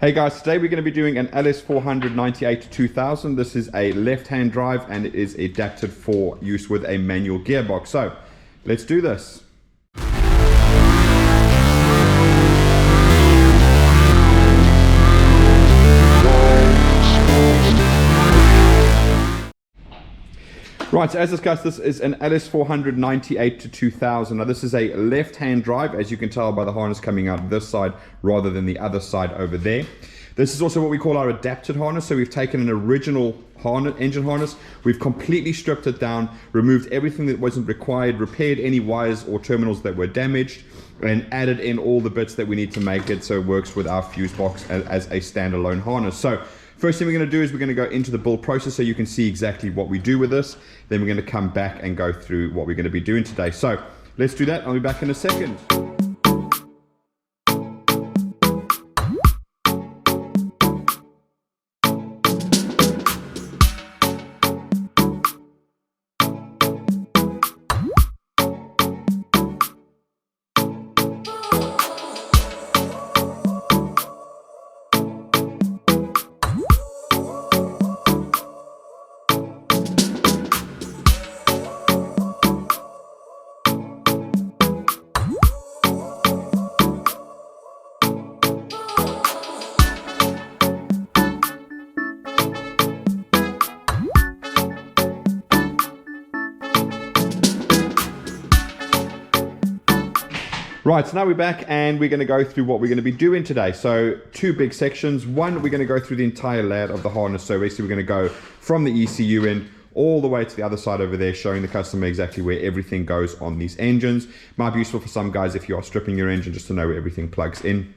Hey guys, today we're going to be doing an LS400 98-2000. This is a left-hand drive and it is adapted for use with a manual gearbox. So let's do this. Right, so as discussed, this is an LS400 98-2000. Now this is a left-hand drive, as you can tell by the harness coming out this side rather than the other side over there. This is also what we call our adapted harness. So we've taken an original engine harness, we've completely stripped it down, removed everything that wasn't required, repaired any wires or terminals that were damaged, and added in all the bits that we need to make it so it works with our fuse box as a standalone harness. So first thing we're going to do is we're going to go into the build process so you can see exactly what we do with this. Then we're going to come back and go through what we're going to be doing today. So let's do that. I'll be back in a second. Right, so now we're back and we're going to go through what we're going to be doing today. So two big sections. One, we're going to go through the entire layout of the harness. So basically we're going to go from the ECU end all the way to the other side over there, showing the customer exactly where everything goes on these engines. Might be useful for some guys if you are stripping your engine just to know where everything plugs in.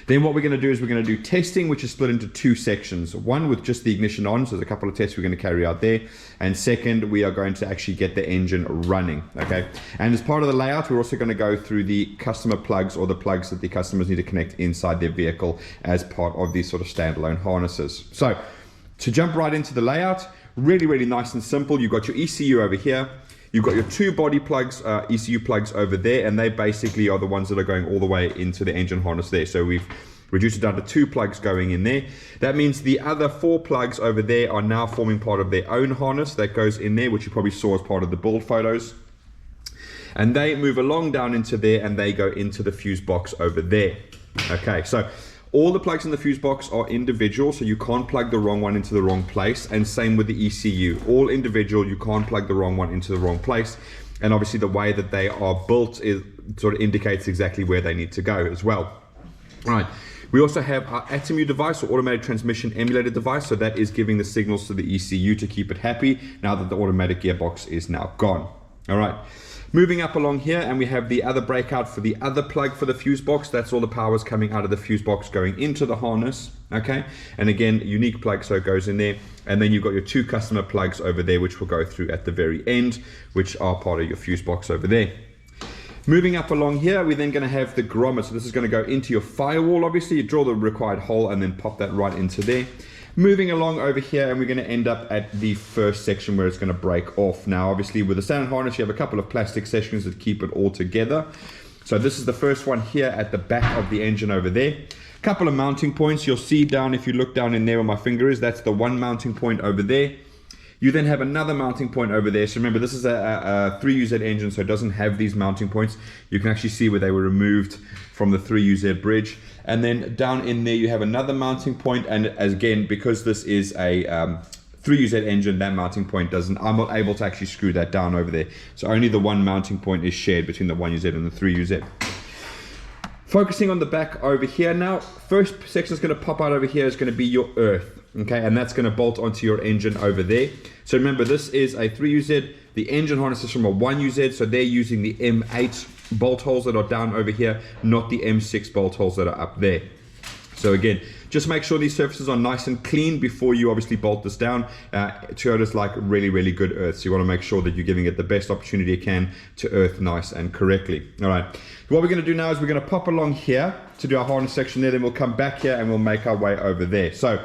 Then what we're going to do is we're going to do testing, which is split into two sections. One with just the ignition on, so there's a couple of tests we're going to carry out there. And second, we are going to actually get the engine running, okay? And as part of the layout, we're also going to go through the customer plugs or the plugs that the customers need to connect inside their vehicle as part of these sort of standalone harnesses. So to jump right into the layout, really nice and simple. You've got your ECU over here. You've got your two body plugs, ECU plugs over there, and they basically are the ones that are going all the way into the engine harness there. So we've reduced it down to two plugs going in there. That means the other four plugs over there are now forming part of their own harness that goes in there, which you probably saw as part of the build photos. And they move along down into there and they go into the fuse box over there. Okay, so all the plugs in the fuse box are individual, so you can't plug the wrong one into the wrong place, and same with the ECU. All individual, you can't plug the wrong one into the wrong place, and obviously the way that they are built is sort of indicates exactly where they need to go as well. All right, we also have our ATEMU device, or automatic transmission emulator device, so that is giving the signals to the ECU to keep it happy now that the automatic gearbox is now gone. All right. Moving up along here, and we have the other breakout for the other plug for the fuse box. That's all the powers coming out of the fuse box going into the harness, okay? And again, unique plug, so it goes in there. And then you've got your two customer plugs over there, which we'll go through at the very end, which are part of your fuse box over there. Moving up along here, we're then going to have the grommet. So this is going to go into your firewall, obviously. You draw the required hole and then pop that right into there. Moving along over here, and we're going to end up at the first section where it's going to break off. Now, obviously, with the standard harness, you have a couple of plastic sections that keep it all together. So this is the first one here at the back of the engine over there. Couple of mounting points. You'll see down, if you look down in there where my finger is, that's the one mounting point over there. You then have another mounting point over there. So remember, this is a 3UZ engine, so it doesn't have these mounting points. You can actually see where they were removed from the 3UZ bridge. And then down in there, you have another mounting point. And again, because this is a 3UZ engine, that mounting point I'm not able to actually screw that down over there. So only the one mounting point is shared between the 1UZ and the 3UZ. Focusing on the back over here now, first section is going to pop out over here is going to be your earth, okay, and that's going to bolt onto your engine over there. So remember, this is a 3UZ, the engine harness is from a 1UZ, so they're using the M8 bolt holes that are down over here, not the M6 bolt holes that are up there. So again, just make sure these surfaces are nice and clean before you obviously bolt this down. Toyota's like really good earth, so you want to make sure that you're giving it the best opportunity you can to earth nice and correctly. All right, what we're going to do now is we're going to pop along here to do our harness section there, then we'll come back here and we'll make our way over there. So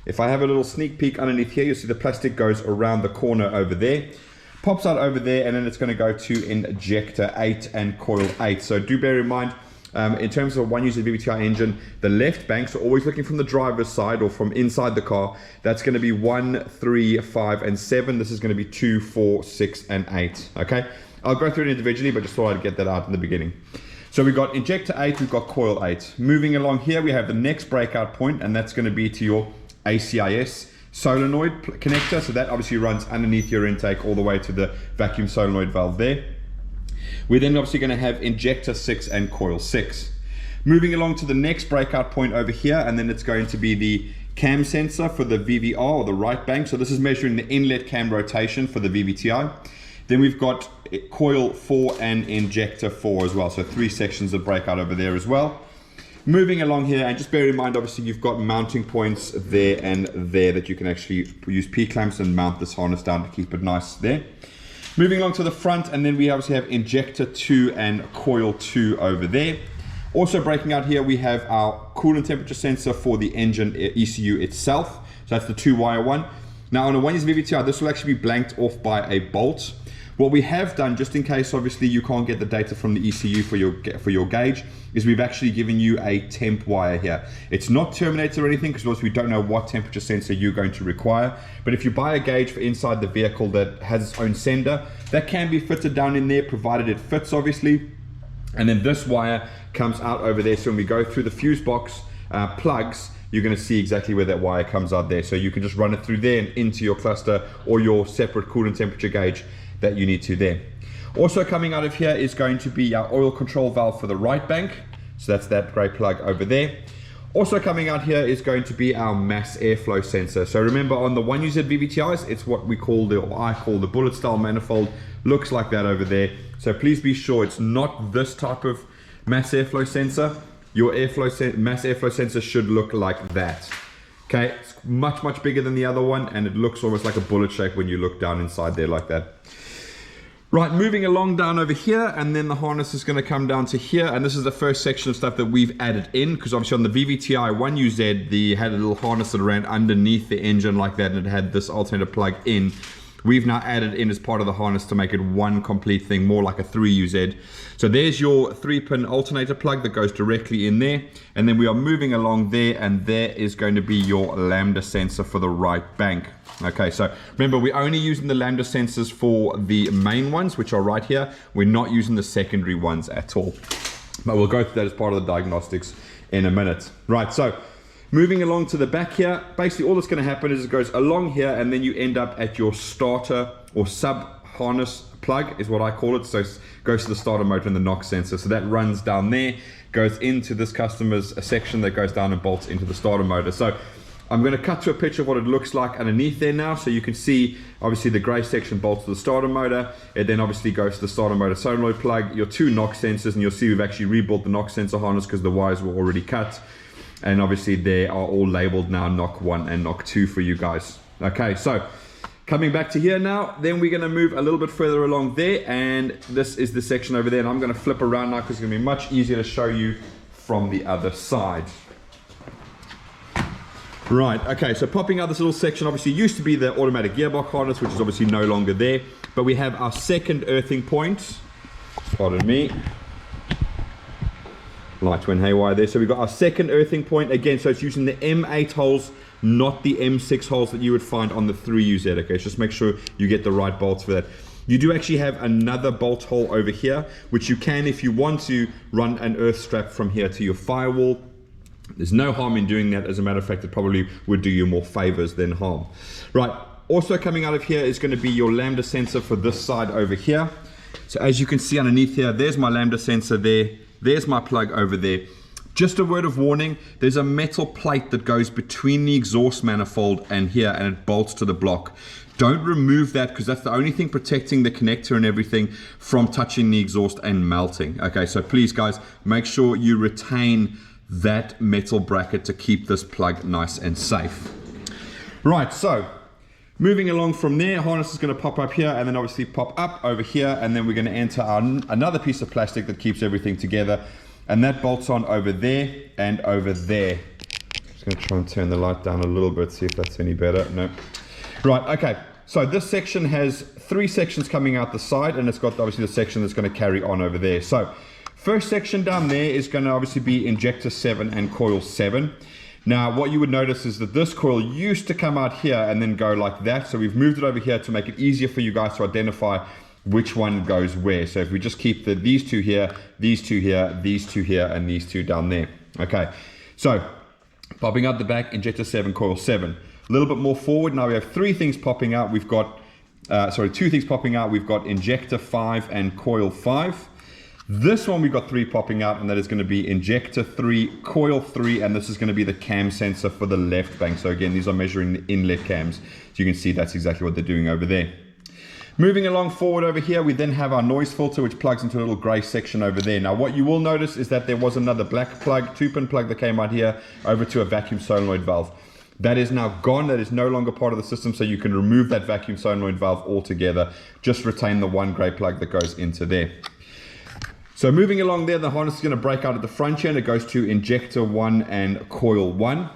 if I have a little sneak peek underneath here, you'll see the plastic goes around the corner over there, pops out over there, and then it's going to go to injector 8 and coil 8. So do bear in mind, In terms of 1UZ VVT-i engine, the left bank, so always looking from the driver's side or from inside the car, that's going to be 1, 3, 5, and 7. This is going to be 2, 4, 6, and 8. Okay, I'll go through it individually, but just thought I'd get that out in the beginning. So we've got injector 8, we've got coil 8. Moving along here, we have the next breakout point, and that's going to be to your ACIS solenoid connector. So that obviously runs underneath your intake all the way to the vacuum solenoid valve there. We're then obviously going to have injector 6 and coil 6. Moving along to the next breakout point over here, and then it's going to be the cam sensor for the VVR or the right bank. So this is measuring the inlet cam rotation for the VVT-i. Then we've got coil 4 and injector 4 as well. So 3 sections of breakout over there as well. Moving along here, and just bear in mind, obviously you've got mounting points there and there that you can actually use P-clamps and mount this harness down to keep it nice there. Moving along to the front, and then we obviously have injector 2 and coil 2 over there. Also breaking out here, we have our coolant temperature sensor for the engine ECU itself. So that's the 2-wire one. Now on a 1UZ VVT-i, this will actually be blanked off by a bolt. What we have done, just in case obviously you can't get the data from the ECU for your gauge, is we've actually given you a temp wire here. It's not terminated or anything, because we don't know what temperature sensor you're going to require. But if you buy a gauge for inside the vehicle that has its own sender, that can be fitted down in there, provided it fits obviously. And then this wire comes out over there. So when we go through the fuse box plugs, you're going to see exactly where that wire comes out there. So you can just run it through there and into your cluster or your separate coolant temperature gauge that you need to there. Also coming out of here is going to be our oil control valve for the right bank. So that's that grey plug over there. Also coming out here is going to be our mass airflow sensor. So remember, on the 1UZ VVT-is, it's what we call or I call the bullet style manifold. Looks like that over there. So please be sure it's not this type of mass airflow sensor. Your mass airflow sensor should look like that. Okay, it's much bigger than the other one, and it looks almost like a bullet shape when you look down inside there like that. Right, moving along down over here, and then the harness is going to come down to here, and this is the first section of stuff that we've added in, because obviously on the VVT-i 1UZ, they had a little harness that ran underneath the engine like that, and it had this alternator plug in. We've now added in as part of the harness to make it one complete thing, more like a 3UZ. So there's your 3-pin alternator plug that goes directly in there, and then we are moving along there, and there is going to be your lambda sensor for the right bank. Okay, so remember, we're only using the lambda sensors for the main ones, which are right here. We're not using the secondary ones at all, but we'll go through that as part of the diagnostics in a minute. Right, so moving along to the back here, basically all that's going to happen is it goes along here, and then you end up at your starter or sub harness plug is what I call it. So it goes to the starter motor and the knock sensor. So that runs down there, goes into this customer's section that goes down and bolts into the starter motor. So I'm going to cut to a picture of what it looks like underneath there now, so you can see obviously the grey section bolts to the starter motor. It then obviously goes to the starter motor solenoid plug, your 2 knock sensors, and you'll see we've actually rebuilt the knock sensor harness because the wires were already cut. And obviously they are all labeled now knock 1 and knock 2 for you guys. Okay, so coming back to here now, then we're going to move a little bit further along there, and this is the section over there, and I'm going to flip around now because it's going to be much easier to show you from the other side. Right, okay, so popping out this little section obviously used to be the automatic gearbox harness, which is obviously no longer there, but we have our second earthing point. Pardon me. Light went haywire there. So we've got our second earthing point again, so it's using the M8 holes, not the M6 holes that you would find on the 3UZ. Okay, just make sure you get the right bolts for that. You do actually have another bolt hole over here, which you can, if you want to, run an earth strap from here to your firewall. There's no harm in doing that. As a matter of fact, it probably would do you more favors than harm. Right, also coming out of here is going to be your lambda sensor for this side over here. So as you can see underneath here, there's my lambda sensor there. There's my plug over there. Just a word of warning, there's a metal plate that goes between the exhaust manifold and here, and it bolts to the block. Don't remove that, because that's the only thing protecting the connector and everything from touching the exhaust and melting. Okay, so please guys, make sure you retain that metal bracket to keep this plug nice and safe. Right, so moving along from there, harness is going to pop up here and then obviously pop up over here, and then we're going to enter another piece of plastic that keeps everything together, and that bolts on over there and over there. Just going to try and turn the light down a little bit, see if that's any better. No. Right, okay, so this section has 3 sections coming out the side, and it's got obviously the section that's going to carry on over there. So First section down there is going to obviously be injector 7 and coil 7. Now what you would notice is that this coil used to come out here and then go like that, so we've moved it over here to make it easier for you guys to identify which one goes where. So if we just keep these two here, these two here, these two here, and these two down there. Okay, so popping out the back, injector 7, coil 7. A little bit more forward, now we have three things popping out. We've got, two things popping out. We've got injector 5 and coil 5. This one we've got 3 popping out, and that is going to be injector 3, coil 3, and this is going to be the cam sensor for the left bank. So again, these are measuring the inlet cams. So you can see that's exactly what they're doing over there. Moving along forward over here, we then have our noise filter, which plugs into a little gray section over there. Now what you will notice is that there was another black plug, 2-pin plug that came out here over to a vacuum solenoid valve. That is now gone. That is no longer part of the system, so you can remove that vacuum solenoid valve altogether. Just retain the one gray plug that goes into there. So moving along there, the harness is going to break out at the front here, and it goes to injector 1 and coil 1.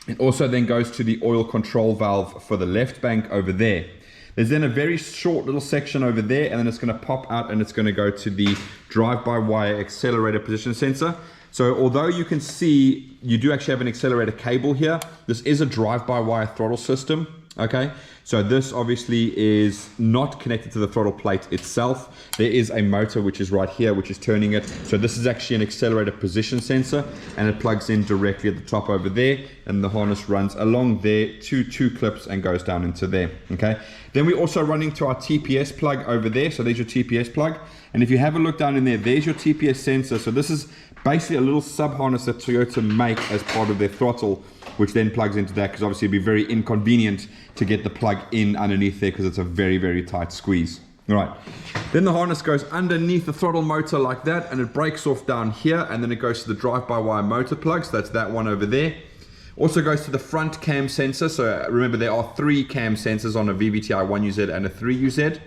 It also then goes to the oil control valve for the left bank over there. There's then a very short little section over there, and then it's going to pop out and it's going to go to the drive-by-wire accelerator position sensor. So although you can see you do actually have an accelerator cable here, this is a drive-by-wire throttle system. Okay, so this obviously is not connected to the throttle plate itself. There is a motor which is right here which is turning it. So this is actually an accelerator position sensor, and it plugs in directly at the top over there, and the harness runs along there to 2 clips and goes down into there. Okay, then we're also running to our TPS plug over there. So there's your TPS plug, and if you have a look down in there, there's your TPS sensor. So this is basically a little sub harness that Toyota make as part of their throttle, which then plugs into that, because obviously it'd be very inconvenient to get the plug in underneath there because it's a very, very tight squeeze. All right, then the harness goes underneath the throttle motor like that, and it breaks off down here, and then it goes to the drive-by-wire motor plug. So that's that one over there. Also goes to the front cam sensor. So remember, there are 3 cam sensors on a VVT-i 1UZ and a 3UZ.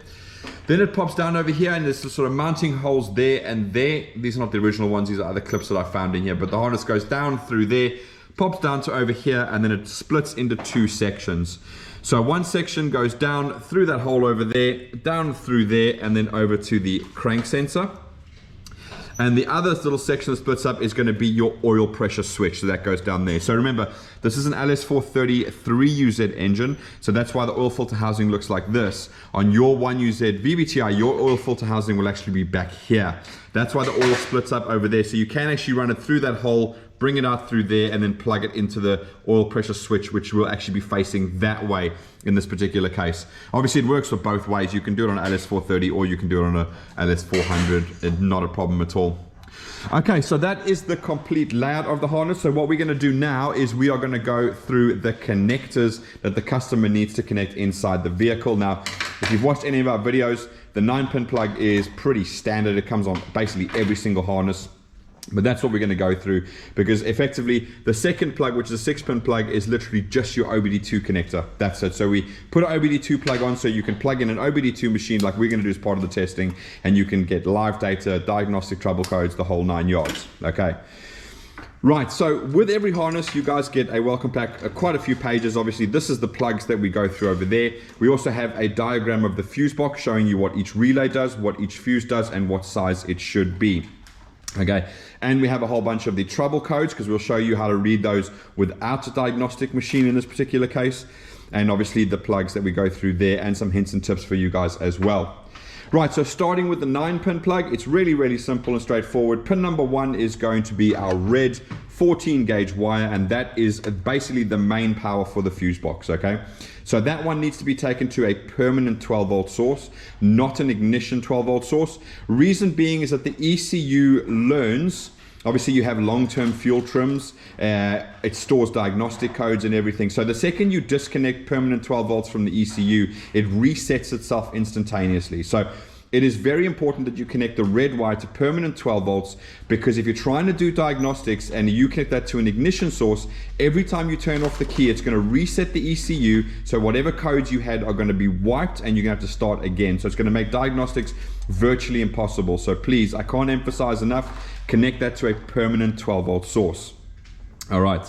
Then it pops down over here, and there's the sort of mounting holes there and there. These are not the original ones, these are other clips that I found in here, but the harness goes down through there, pops down to over here, and then it splits into 2 sections. So one section goes down through that hole over there, down through there, and then over to the crank sensor. And the other little section that splits up is going to be your oil pressure switch. So that goes down there. So remember, this is an LS400 3UZ engine. So that's why the oil filter housing looks like this. On your 1UZ VVT-i, your oil filter housing will actually be back here. That's why the oil splits up over there. So you can actually run it through that hole, bring it out through there, and then plug it into the oil pressure switch, which will actually be facing that way in this particular case. Obviously it works for both ways. You can do it on an LS430 or you can do it on a LS400. Not a problem at all. Okay, so that is the complete layout of the harness. So what we're going to do now is we are going to go through the connectors that the customer needs to connect inside the vehicle. Now, if you've watched any of our videos, the 9-pin plug is pretty standard. It comes on basically every single harness. But that's what we're going to go through, because effectively the second plug, which is a 6-pin plug, is literally just your OBD2 connector. That's it. So we put an OBD2 plug on so you can plug in an OBD2 machine like we're going to do as part of the testing, and you can get live data, diagnostic trouble codes, the whole 9 yards. Okay. Right, so with every harness, you guys get a welcome pack, quite a few pages. Obviously, this is the plugs that we go through over there. We also have a diagram of the fuse box showing you what each relay does, what each fuse does, and what size it should be. Okay, and we have a whole bunch of the trouble codes, because we'll show you how to read those without a diagnostic machine in this particular case, and obviously the plugs that we go through there, and some hints and tips for you guys as well. Right, so starting with the 9-pin plug, it's really, really simple and straightforward. Pin number 1 is going to be our red 14 gauge wire, and that is basically the main power for the fuse box. Okay, so that one needs to be taken to a permanent 12-volt source, not an ignition 12-volt source. Reason being is that the ECU learns, obviously you have long-term fuel trims, it stores diagnostic codes and everything. So the second you disconnect permanent 12 volts from the ECU, it resets itself instantaneously. So it is very important that you connect the red wire to permanent 12 volts, because if you're trying to do diagnostics and you connect that to an ignition source, every time you turn off the key, it's going to reset the ECU. So whatever codes you had are going to be wiped, and you're going to have to start again. So it's going to make diagnostics virtually impossible. So please, I can't emphasize enough, connect that to a permanent 12 volt source. All right.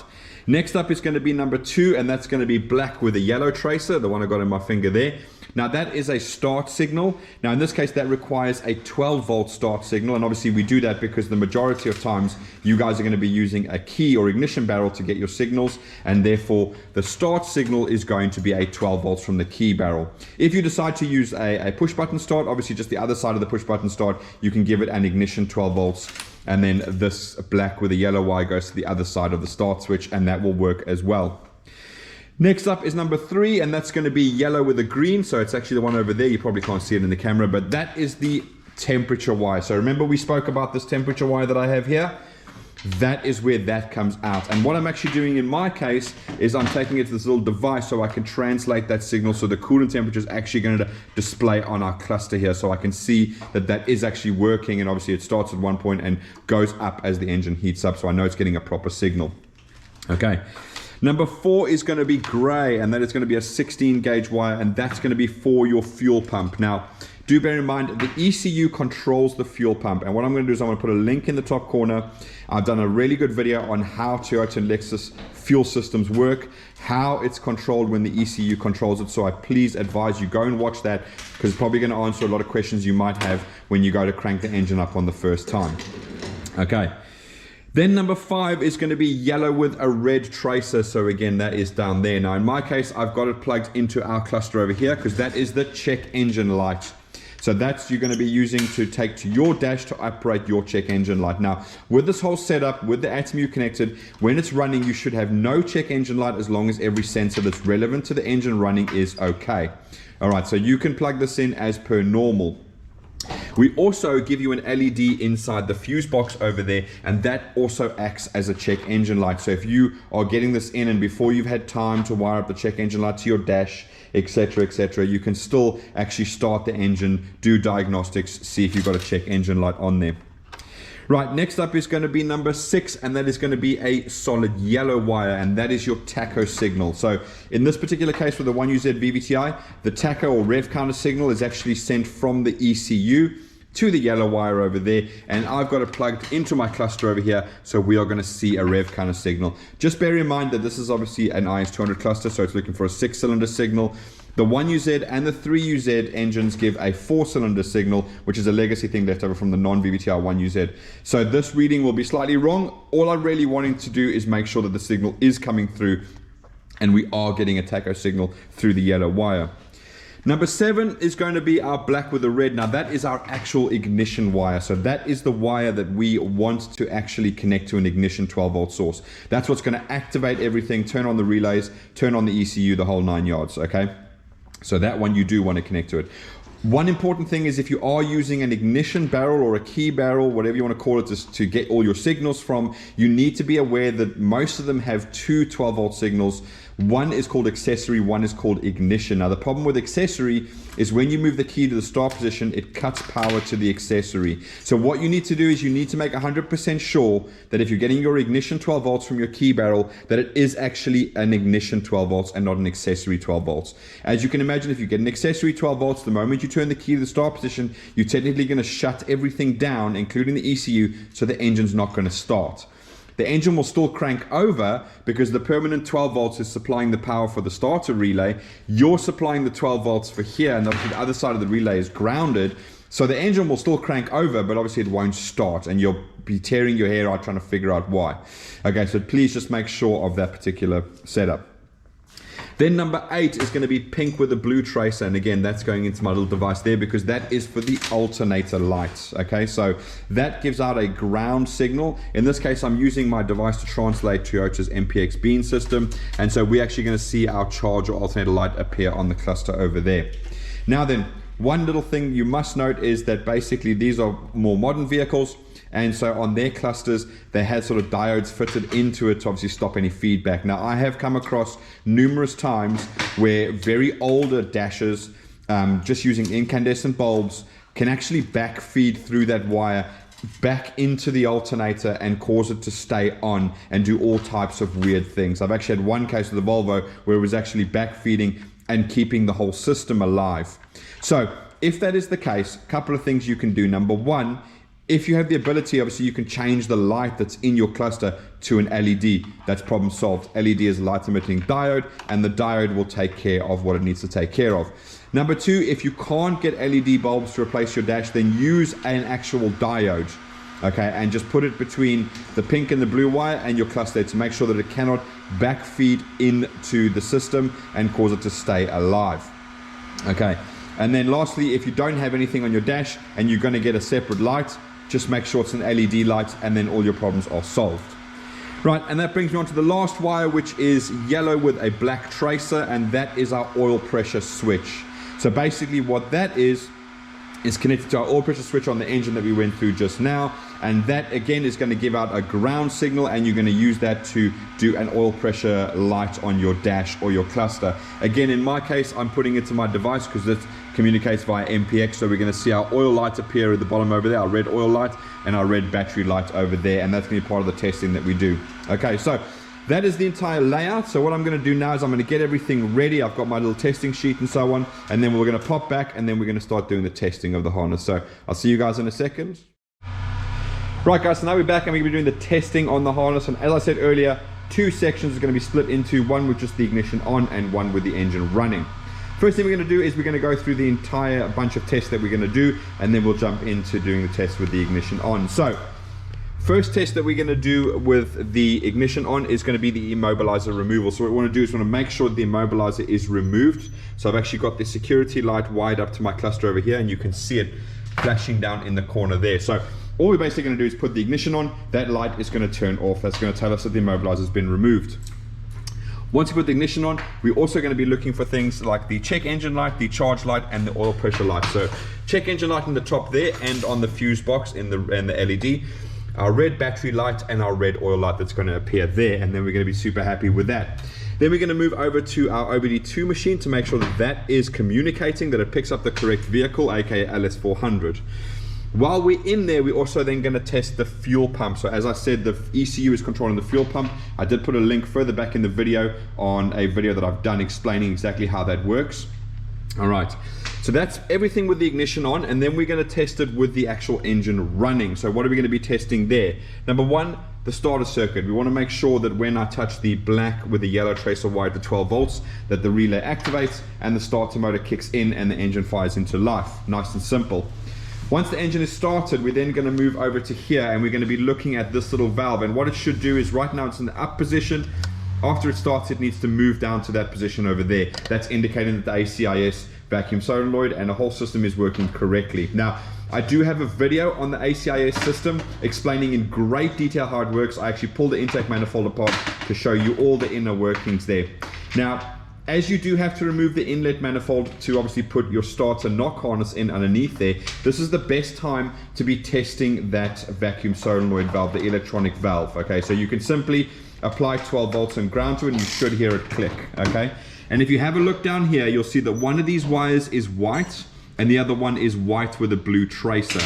Next up is going to be number 2, and that's going to be black with a yellow tracer, the one I got in my finger there. Now that is a start signal. Now in this case that requires a 12 volt start signal, and obviously we do that because the majority of times you guys are going to be using a key or ignition barrel to get your signals, and therefore the start signal is going to be a 12 volts from the key barrel. If you decide to use a push button start, obviously just the other side of the push button start, you can give it an ignition 12 volts, and then this black with a yellow wire goes to the other side of the start switch, and that will work as well. Next up is number 3, and that's going to be yellow with a green. So it's actually the one over there. You probably can't see it in the camera, but that is the temperature wire. So remember we spoke about this temperature wire that I have here? That is where that comes out. And what I'm actually doing in my case is I'm taking it to this little device so I can translate that signal, so the coolant temperature is actually going to display on our cluster here, so I can see that that is actually working. And obviously it starts at one point and goes up as the engine heats up, so I know it's getting a proper signal. Okay. Number 4 is going to be gray, and that is going to be a 16 gauge wire, and that's going to be for your fuel pump. Now, do bear in mind the ECU controls the fuel pump, and what I'm going to do is I'm going to put a link in the top corner. I've done a really good video on how Toyota and Lexus fuel systems work, how it's controlled when the ECU controls it, so I please advise you go and watch that, because it's probably going to answer a lot of questions you might have when you go to crank the engine up on the first time. Okay. Then number 5 is going to be yellow with a red tracer. So again, that is down there. Now in my case, I've got it plugged into our cluster over here because that is the check engine light. So that's you're going to be using to take to your dash to operate your check engine light. Now with this whole setup, with the ATEMU connected, when it's running, you should have no check engine light as long as every sensor that's relevant to the engine running is okay. All right, so you can plug this in as per normal. We also give you an LED inside the fuse box over there, and that also acts as a check engine light. So if you are getting this in and before you've had time to wire up the check engine light to your dash, etc., you can still actually start the engine, do diagnostics, see if you've got a check engine light on there. Right, next up is going to be number 6, and that is going to be a solid yellow wire, and that is your tacho signal. So in this particular case for the 1UZ VVT-i, the tacho or rev counter signal is actually sent from the ECU to the yellow wire over there, and I've got it plugged into my cluster over here, so we are going to see a rev counter signal. Just bear in mind that this is obviously an IS200 cluster, so it's looking for a 6-cylinder signal. The 1UZ and the 3UZ engines give a 4-cylinder signal, which is a legacy thing left over from the non-VVT-i 1UZ. So this reading will be slightly wrong. All I'm really wanting to do is make sure that the signal is coming through, and we are getting a tacho signal through the yellow wire. Number 7 is going to be our black with the red. Now that is our actual ignition wire. So that is the wire that we want to actually connect to an ignition 12 volt source. That's what's going to activate everything, turn on the relays, turn on the ECU, the whole 9 yards, okay? So that one you do want to connect to it. One important thing is if you are using an ignition barrel or a key barrel, whatever you want to call it, to get all your signals from, you need to be aware that most of them have 2 12 volt signals. One is called accessory, one is called ignition. Now the problem with accessory is when you move the key to the start position, it cuts power to the accessory. So what you need to do is you need to make 100% sure that if you're getting your ignition 12 volts from your key barrel, that it is actually an ignition 12 volts and not an accessory 12 volts. As you can imagine, if you get an accessory 12 volts, the moment you turn the key to the start position, you're technically going to shut everything down, including the ECU, so the engine's not going to start. The engine will still crank over because the permanent 12 volts is supplying the power for the starter relay. You're supplying the 12 volts for here, and obviously the other side of the relay is grounded. So the engine will still crank over, but obviously it won't start, and you'll be tearing your hair out trying to figure out why. Okay, so please just make sure of that particular setup. Then number 8 is going to be pink with a blue tracer, and again that's going into my little device there because that is for the alternator lights. Okay, so that gives out a ground signal. In this case I'm using my device to translate Toyota's MPX beam system, and so we're actually going to see our charge or alternator light appear on the cluster over there. Now then, one little thing you must note is that basically these are more modern vehicles, and so on their clusters they had sort of diodes fitted into it to obviously stop any feedback. Now I have come across numerous times where very older dashes just using incandescent bulbs can actually back feed through that wire back into the alternator and cause it to stay on and do all types of weird things. I've actually had one case with the Volvo where it was actually back feeding and keeping the whole system alive. So if that is the case, a couple of things you can do. Number 1, If you have the ability, obviously you can change the light that's in your cluster to an LED. That's problem solved. LED is a light emitting diode, and the diode will take care of what it needs to take care of. Number two, if you can't get LED bulbs to replace your dash, then use an actual diode, okay, and just put it between the pink and the blue wire and your cluster to make sure that it cannot backfeed into the system and cause it to stay alive, okay. And then lastly, if you don't have anything on your dash and you're going to get a separate light, just make sure it's an LED light, and then all your problems are solved. Right, and that brings me on to the last wire, which is yellow with a black tracer, and that is our oil pressure switch. So basically what that is connected to our oil pressure switch on the engine that we went through just now, and that again is going to give out a ground signal, and you're going to use that to do an oil pressure light on your dash or your cluster. Again, in my case, I'm putting it to my device because it communicates via MPX, so we're going to see our oil light appear at the bottom over there, our red oil light and our red battery light over there, and that's going to be part of the testing that we do. Okay, so that is the entire layout. So what I'm going to do now is I'm going to get everything ready. I've got my little testing sheet and so on, and then we're going to pop back and then we're going to start doing the testing of the harness. So I'll see you guys in a second. Right guys, so now we're back and we're going to be doing the testing on the harness, and as I said earlier, two sections are going to be split into one with just the ignition on and one with the engine running. First thing we're going to do is we're going to go through the entire bunch of tests that we're going to do, and then we'll jump into doing the test with the ignition on. So first test that we're going to do with the ignition on is going to be the immobilizer removal. So what we want to do is we want to make sure the immobilizer is removed. So I've actually got the security light wired up to my cluster over here, and you can see it flashing down in the corner there. So all we're basically going to do is put the ignition on. That light is going to turn off. That's going to tell us that the immobilizer has been removed. Once you put the ignition on, we're also going to be looking for things like the check engine light, the charge light, and the oil pressure light. So check engine light in the top there, and on the fuse box in the LED, our red battery light and our red oil light that's going to appear there, and then we're going to be super happy with that. Then we're going to move over to our OBD2 machine to make sure that that is communicating, that it picks up the correct vehicle, aka LS400. While we're in there, we're also then going to test the fuel pump. So as I said, the ECU is controlling the fuel pump. I did put a link further back in the video on a video that I've done explaining exactly how that works. All right, so that's everything with the ignition on, and then we're going to test it with the actual engine running. So what are we going to be testing there? Number one, the starter circuit. We want to make sure that when I touch the black with the yellow tracer wire to 12 volts, that the relay activates and the starter motor kicks in and the engine fires into life. Nice and simple. Once the engine is started, we're then going to move over to here, and we're going to be looking at this little valve, and what it should do is right now it's in the up position. After it starts, it needs to move down to that position over there. That's indicating that the ACIS vacuum solenoid and the whole system is working correctly. Now, I do have a video on the ACIS system explaining in great detail how it works. I actually pulled the intake manifold apart to show you all the inner workings there. Now, as you do have to remove the inlet manifold to obviously put your starter knock harness in underneath there, this is the best time to be testing that vacuum solenoid valve, the electronic valve. Okay, so you can simply apply 12 volts and ground to it, and you should hear it click. Okay, and if you have a look down here, you'll see that one of these wires is white and the other one is white with a blue tracer.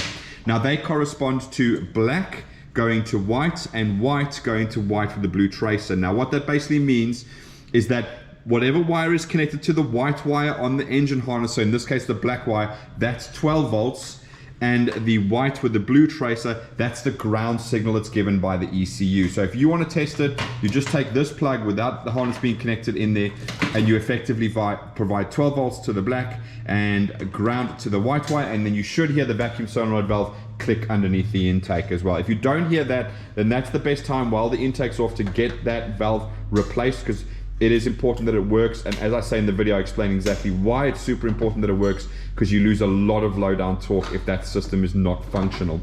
Now they correspond to black going to white and white going to white with the blue tracer. Now what that basically means is that whatever wire is connected to the white wire on the engine harness, so in this case the black wire, that's 12 volts, and the white with the blue tracer, that's the ground signal that's given by the ECU. So if you want to test it, you just take this plug without the harness being connected in there, and you effectively provide 12 volts to the black and ground to the white wire, and then you should hear the vacuum solenoid valve click underneath the intake as well. If you don't hear that, then that's the best time while the intake's off to get that valve replaced, because it is important that it works, and as I say in the video, I explain exactly why it's super important that it works, because you lose a lot of low down torque if that system is not functional.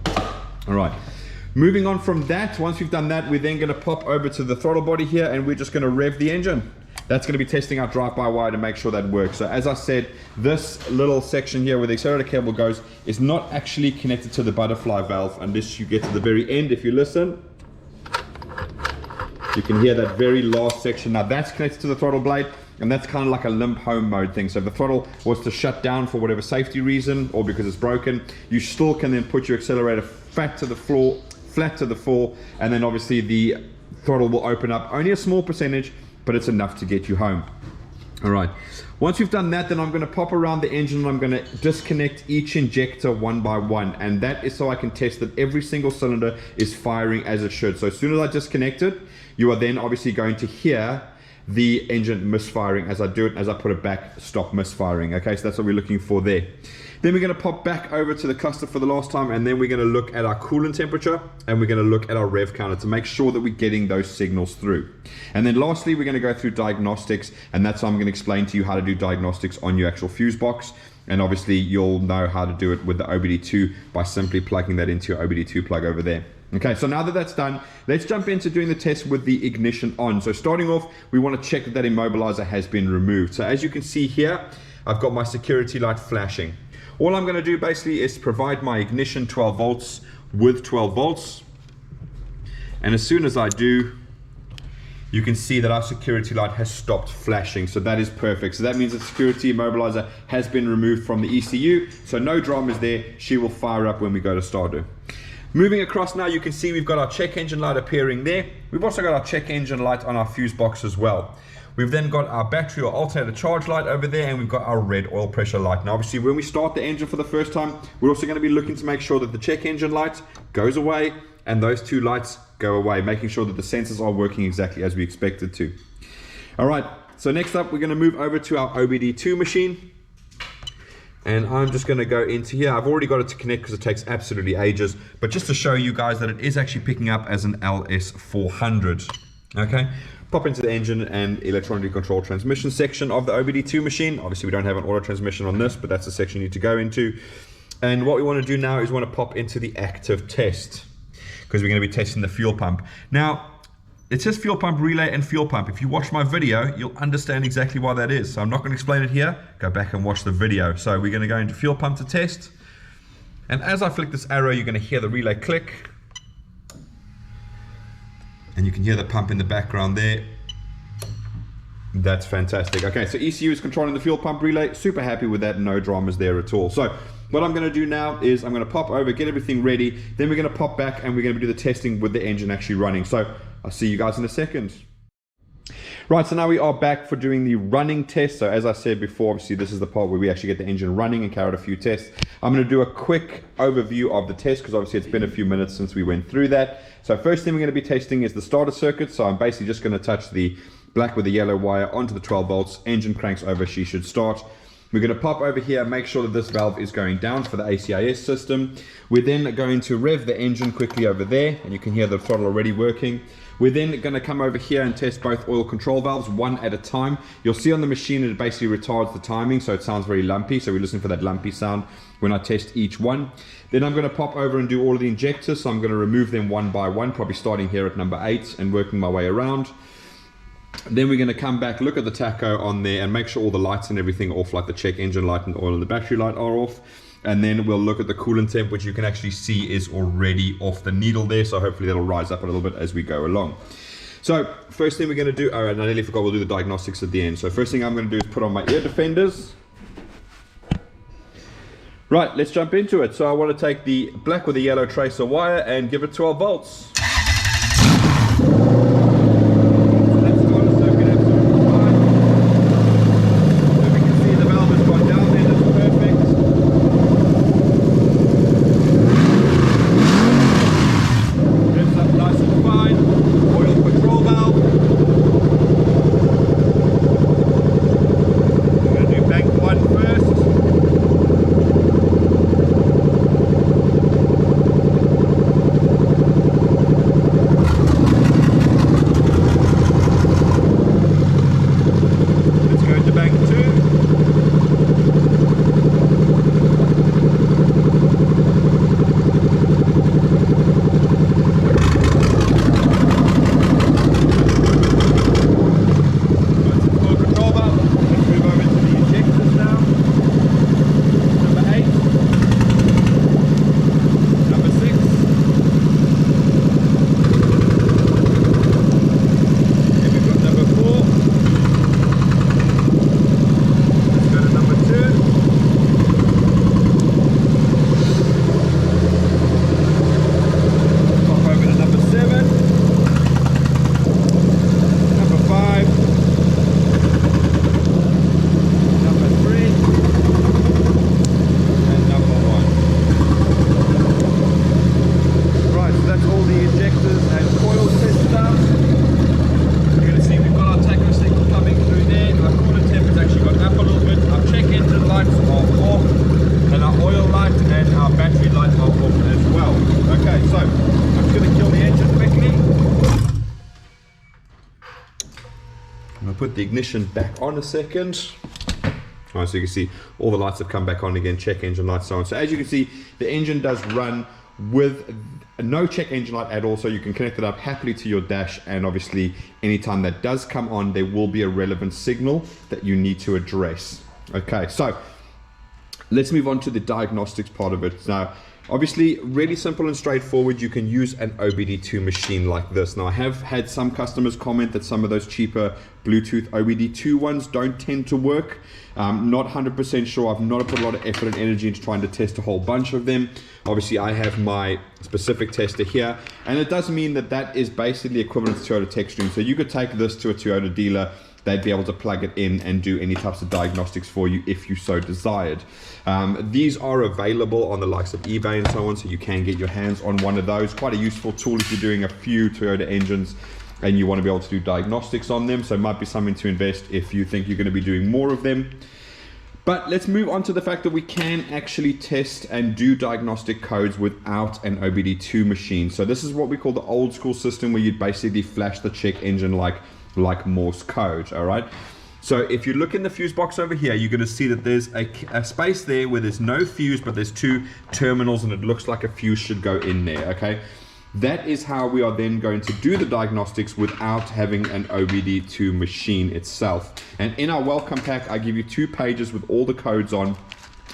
All right, moving on from that, once we've done that, we're then going to pop over to the throttle body here, and we're just going to rev the engine. That's going to be testing our drive-by-wire to make sure that works. So as I said, this little section here where the accelerator cable goes is not actually connected to the butterfly valve unless you get to the very end. If you listen, you can hear that very last section. Now that's connected to the throttle blade, and that's kind of like a limp home mode thing. So if the throttle was to shut down for whatever safety reason or because it's broken, you still can then put your accelerator flat to the floor, and then obviously the throttle will open up only a small percentage, but it's enough to get you home. All right, once we've done that, then I'm going to pop around the engine and I'm going to disconnect each injector one by one, and that is so I can test that every single cylinder is firing as it should. So as soon as I disconnect it, you are then obviously going to hear the engine misfiring as I do it, as I put it back, stop misfiring. Okay, so that's what we're looking for there. Then we're going to pop back over to the cluster for the last time, and then we're going to look at our coolant temperature and we're going to look at our rev counter to make sure that we're getting those signals through. And then lastly, we're going to go through diagnostics, and that's how I'm going to explain to you how to do diagnostics on your actual fuse box. And obviously you'll know how to do it with the OBD2 by simply plugging that into your OBD2 plug over there. Okay, so now that that's done, let's jump into doing the test with the ignition on. So starting off, we want to check that that immobilizer has been removed. So as you can see here, I've got my security light flashing. All I'm going to do basically is provide my ignition 12 volts with 12 volts. And as soon as I do, you can see that our security light has stopped flashing. So that is perfect. So that means the security immobilizer has been removed from the ECU. So no dramas there. She will fire up when we go to starter. Moving across now, you can see we've got our check engine light appearing there. We've also got our check engine light on our fuse box as well. We've then got our battery or alternator charge light over there, and we've got our red oil pressure light. Now obviously when we start the engine for the first time, we're also going to be looking to make sure that the check engine light goes away and those two lights go away, making sure that the sensors are working exactly as we expected to. All right, so next up we're going to move over to our OBD2 machine. And I'm just going to go into here. I've already got it to connect because it takes absolutely ages, but just to show you guys that it is actually picking up as an LS400. Okay, pop into the engine and electronically controlled transmission section of the OBD2 machine. Obviously we don't have an auto transmission on this, but that's the section you need to go into. And what we want to do now is we want to pop into the active test, because we're going to be testing the fuel pump. Now it says fuel pump relay and fuel pump. If you watch my video, you'll understand exactly why that is. So I'm not going to explain it here. Go back and watch the video. So we're going to go into fuel pump to test. And as I flick this arrow, you're going to hear the relay click. And you can hear the pump in the background there. That's fantastic. Okay, so ECU is controlling the fuel pump relay. Super happy with that. No dramas there at all. So what I'm going to do now is I'm going to pop over, get everything ready. Then we're going to pop back and we're going to do the testing with the engine actually running. So I'll see you guys in a second. Right, so now we are back for doing the running test. So as I said before, obviously this is the part where we actually get the engine running and carry out a few tests. I'm going to do a quick overview of the test because obviously it's been a few minutes since we went through that. So first thing we're going to be testing is the starter circuit. So I'm basically just going to touch the black with the yellow wire onto the 12 volts. Engine cranks over, she should start. We're going to pop over here, make sure that this valve is going down for the ACIS system. We're then going to rev the engine quickly over there, and you can hear the throttle already working. We're then going to come over here and test both oil control valves one at a time. You'll see on the machine it basically retards the timing, so it sounds very lumpy. So we listen for that lumpy sound when I test each one. Then I'm going to pop over and do all of the injectors. So I'm going to remove them one by one, probably starting here at number 8 and working my way around. Then we're going to come back, look at the tacho on there and make sure all the lights and everything are off, like the check engine light and oil and the battery light are off. And then we'll look at the coolant temp, which you can actually see is already off the needle there. So hopefully that'll rise up a little bit as we go along. So first thing we're going to do, all right, I nearly forgot, we'll do the diagnostics at the end. So first thing I'm going to do is put on my ear defenders. Right, let's jump into it. So I want to take the black with the yellow tracer wire and give it 12 volts. I'm gonna put the ignition back on a second. All right, so you can see all the lights have come back on again, check engine lights on. So as you can see, the engine does run with no check engine light at all, so you can connect it up happily to your dash, and obviously anytime that does come on, there will be a relevant signal that you need to address. Okay, so let's move on to the diagnostics part of it. Now, obviously, really simple and straightforward. You can use an OBD2 machine like this. Now, I have had some customers comment that some of those cheaper Bluetooth OBD2 ones don't tend to work. Not 100% sure. I've not put a lot of effort and energy into trying to test a whole bunch of them. Obviously, I have my specific tester here, and it does mean that that is basically equivalent to Toyota TechStream. So you could take this to a Toyota dealer. They'd be able to plug it in and do any types of diagnostics for you if you so desired. These are available on the likes of eBay and so on, so you can get your hands on one of those. Quite a useful tool if you're doing a few Toyota engines and you want to be able to do diagnostics on them. So it might be something to invest if you think you're going to be doing more of them. But let's move on to the fact that we can actually test and do diagnostic codes without an OBD2 machine. So this is what we call the old school system, where you'd basically flash the check engine like Morse code. All right, so if you look in the fuse box over here, you're going to see that there's a space there where there's no fuse, but there's two terminals, and it looks like a fuse should go in there. Okay, that is how we are then going to do the diagnostics without having an OBD2 machine itself. And in our welcome pack, I give you 2 pages with all the codes on.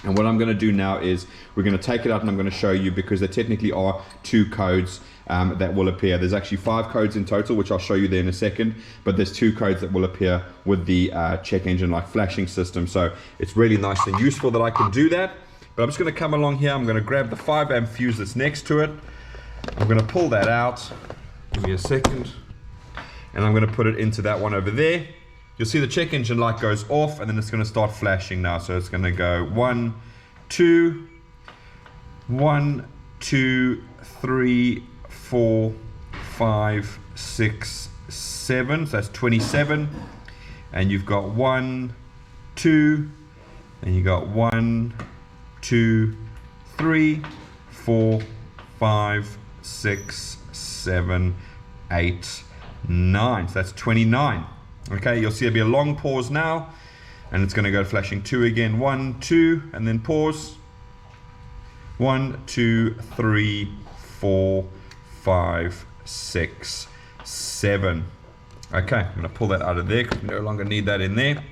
And what I'm going to do now is we're going to take it out and I'm going to show you, because there technically are 2 codes that will appear. There's actually 5 codes in total, which I'll show you there in a second, but there's 2 codes that will appear with the check engine light flashing system. So it's really nice and useful that I can do that. But I'm just going to come along here. I'm going to grab the 5 amp fuse that's next to it. I'm going to pull that out. Give me a second. And I'm going to put it into that one over there. You'll see the check engine light goes off, and then it's going to start flashing now. So it's going to go 1, 2, 1, 2, 3, 4, 5, 6, 7. So that's 27. And you've got 1, 2, and you got 1, 2, 3, 4, 5, 6, 7, 8, 9. So that's 29. Okay, you'll see there'll be a long pause now, and it's going to go flashing 2 again. 1, 2, and then pause. 1, 2, 3, 4, 5, 6, 7. Okay, I'm going to pull that out of there because we no longer need that in there.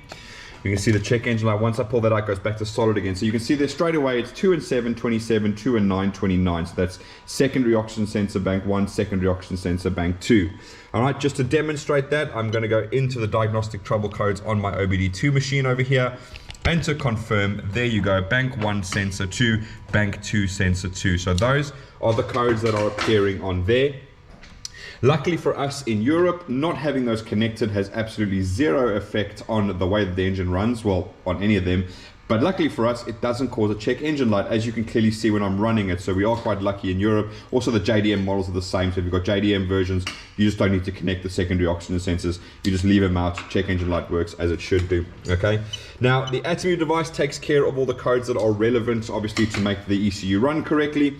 You can see the check engine light, once I pull that out, goes back to solid again. So you can see there straight away, it's 2 and 7, 27, 2 and 9, 29. So that's secondary oxygen sensor bank 1, secondary oxygen sensor bank 2. All right, just to demonstrate that, I'm going to go into the diagnostic trouble codes on my OBD2 machine over here. And to confirm, there you go, bank 1 sensor 2, bank 2 sensor 2. So those are the codes that are appearing on there. Luckily for us in Europe, not having those connected has absolutely zero effect on the way that the engine runs, well, on any of them. But luckily for us, it doesn't cause a check engine light, as you can clearly see when I'm running it. So we are quite lucky in Europe. Also, the JDM models are the same. So if you've got JDM versions, you just don't need to connect the secondary oxygen sensors. You just leave them out. Check engine light works as it should do. Okay. Now, the Atomy device takes care of all the codes that are relevant, obviously, to make the ECU run correctly.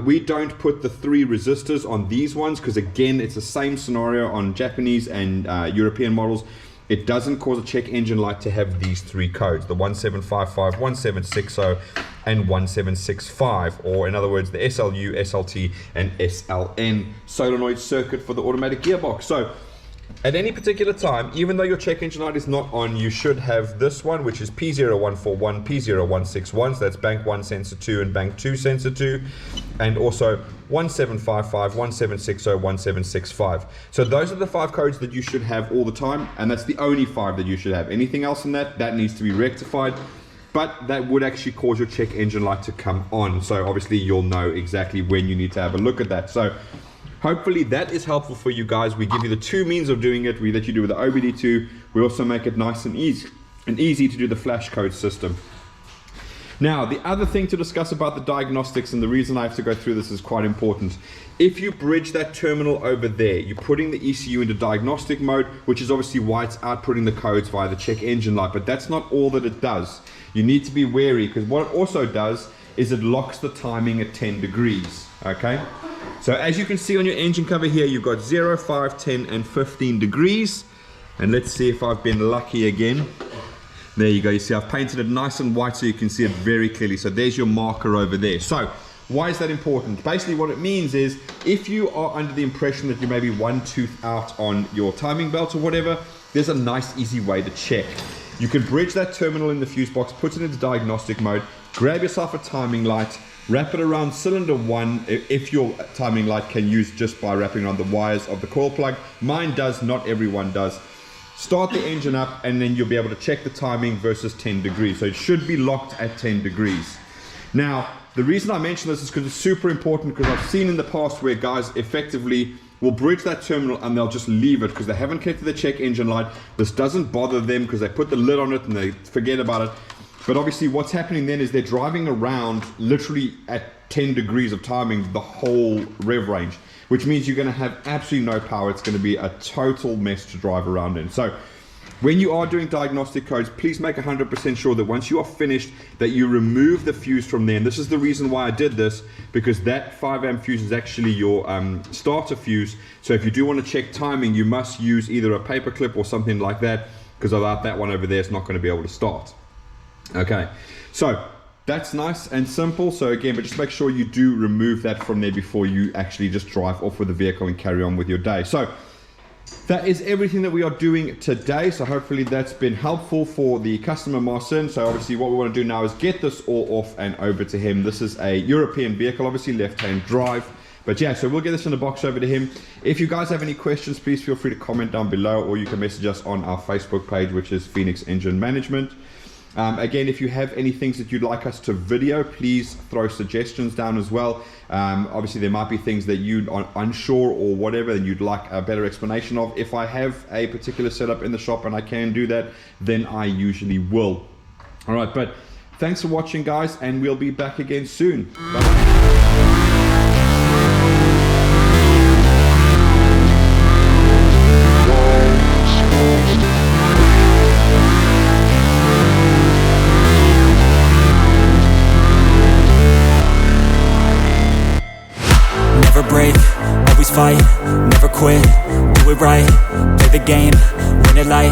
We don't put the 3 resistors on these ones because, again, it's the same scenario on Japanese and European models. It doesn't cause a check engine light to have these 3 codes, the 1755, 1760, and 1765, or in other words, the SLU, SLT, and SLN solenoid circuit for the automatic gearbox. So at any particular time, even though your check engine light is not on, you should have this one, which is P0141, P0161, so that's bank 1 sensor 2 and bank 2 sensor 2, and also 1755, 1760, 1765. So those are the 5 codes that you should have all the time, and that's the only 5 that you should have. Anything else in that needs to be rectified, but that would actually cause your check engine light to come on. So obviously you'll know exactly when you need to have a look at that. So hopefully that is helpful for you guys. We give you the 2 means of doing it. We let you do with the OBD2. We also make it nice and easy to do the flash code system. Now, the other thing to discuss about the diagnostics, and the reason I have to go through this is quite important. If you bridge that terminal over there, you're putting the ECU into diagnostic mode, which is obviously why it's outputting the codes via the check engine light, but that's not all that it does. You need to be wary, because what it also does is it locks the timing at 10 degrees, okay? So as you can see on your engine cover here, you've got 0, 5, 10, and 15 degrees. And let's see if I've been lucky again. There you go, you see I've painted it nice and white so you can see it very clearly. So there's your marker over there. So why is that important? Basically what it means is if you are under the impression that you may be one tooth out on your timing belt or whatever, there's a nice easy way to check. You can bridge that terminal in the fuse box, put it into diagnostic mode, grab yourself a timing light, wrap it around cylinder 1 if your timing light can use just by wrapping around the wires of the coil plug. Mine does, not everyone does. Start the engine up and then you'll be able to check the timing versus 10 degrees. So it should be locked at 10 degrees. Now, the reason I mention this is because it's super important, because I've seen in the past where guys effectively will bridge that terminal and they'll just leave it because they haven't connected the check engine light. This doesn't bother them because they put the lid on it and they forget about it. But obviously what's happening then is they're driving around literally at 10 degrees of timing the whole rev range, which means you're going to have absolutely no power. It's going to be a total mess to drive around in. So when you are doing diagnostic codes, please make 100% sure that once you are finished that you remove the fuse from there. And this is the reason why I did this, because that 5 amp fuse is actually your starter fuse. So if you do want to check timing, you must use either a paper clip or something like that, because without that one over there, it's not going to be able to start. Okay, so that's nice and simple. So again, but just make sure you do remove that from there before you actually just drive off with the vehicle and carry on with your day. So that is everything that we are doing today. So hopefully that's been helpful for the customer, Marcin. So obviously what we want to do now is get this all off and over to him. This is a European vehicle, obviously left-hand drive. But yeah, so we'll get this in the box over to him. If you guys have any questions, please feel free to comment down below, or you can message us on our Facebook page, which is Phoenix Engine Management. Again, if you have any things that you'd like us to video, please throw suggestions down as well. Obviously there might be things that you are unsure or whatever and you'd like a better explanation of. If I have a particular setup in the shop and I can do that, then I usually will. All right, but thanks for watching, guys, and we'll be back again soon. Bye-bye. Never break, always fight, never quit, do it right, play the game, win it life,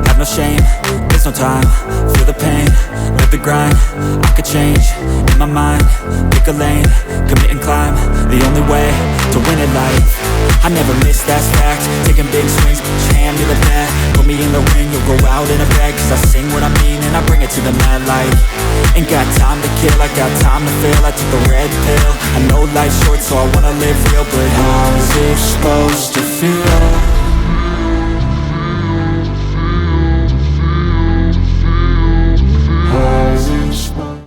have no shame, there's no time, feel the pain, live the grind, I could change, in my mind, pick a lane, commit and climb, the only way to win it life. I never miss, that's fact, taking big swings, put your hand to the bat, put me in the ring, you'll go out in a bag, cause I sing what I mean and I bring it to the mad light. Ain't got time to kill, I got time to feel, I took the red pill, I know life's short so I wanna live real, but how is it supposed to feel?